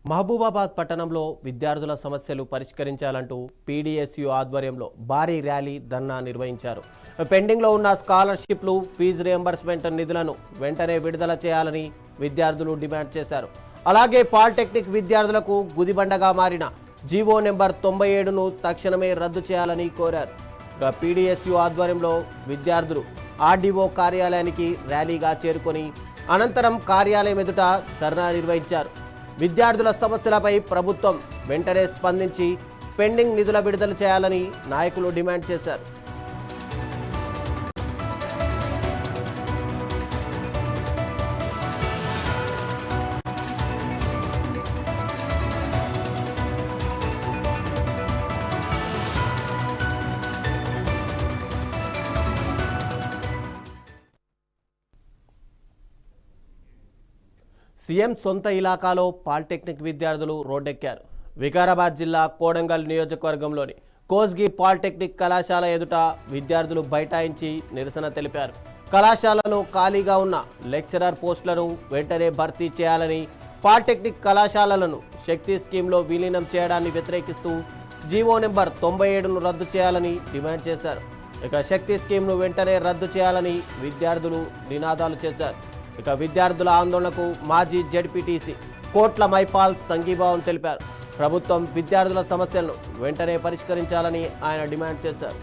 మహబూబాబాద్ పట్టణంలో విద్యార్థుల సమస్యలు పరిష్కరించాలంటూ పీడీఎస్యూ ఆధ్వర్యంలో భారీ ర్యాలీ ధర్నా నిర్వహించారు. పెండింగ్లో ఉన్న స్కాలర్షిప్లు, ఫీజు రియంబర్స్మెంట్ నిధులను వెంటనే విడుదల చేయాలని విద్యార్థులు డిమాండ్ చేశారు. అలాగే పాలిటెక్నిక్ విద్యార్థులకు గుదిబండగా మారిన జీవో నెంబర్ 97ను తక్షణమే రద్దు చేయాలని కోరారు. పీడీఎస్యూ ఆధ్వర్యంలో విద్యార్థులు ఆర్డీఓ కార్యాలయానికి ర్యాలీగా చేరుకొని అనంతరం కార్యాలయం ఎదుట ధర్నా నిర్వహించారు. విద్యార్థుల సమస్యలపై ప్రభుత్వం వెంటనే స్పందించి పెండింగ్ నిధుల విడుదల చేయాలని నాయకులు డిమాండ్ చేశారు. సీఎం సొంత ఇలాకాలో పాలిటెక్నిక్ విద్యార్థులు రోడ్డెక్కారు. వికారాబాద్ జిల్లా కోడంగల్ నియోజకవర్గంలోని కోస్గి పాలిటెక్నిక్ కళాశాల ఎదుట విద్యార్థులు బైఠాయించి నిరసన తెలిపారు. కళాశాలలో ఖాళీగా ఉన్న లెక్చరర్ పోస్టులను వెంటనే భర్తీ చేయాలని, పాలిటెక్నిక్ కళాశాలలను శక్తి స్కీమ్లో విలీనం చేయడాన్ని వ్యతిరేకిస్తూ జీవో నెంబర్ 97ను రద్దు చేయాలని డిమాండ్ చేశారు. ఇక శక్తి స్కీమ్ను వెంటనే రద్దు చేయాలని విద్యార్థులు నినాదాలు చేశారు. ఇక విద్యార్థుల ఆందోళనకు మాజీ జెడ్పీటీసీ కోట్ల మైపాల్ సంఘీభావం తెలిపారు. ప్రభుత్వం విద్యార్థుల సమస్యలను వెంటనే పరిష్కరించాలని ఆయన డిమాండ్ చేశారు.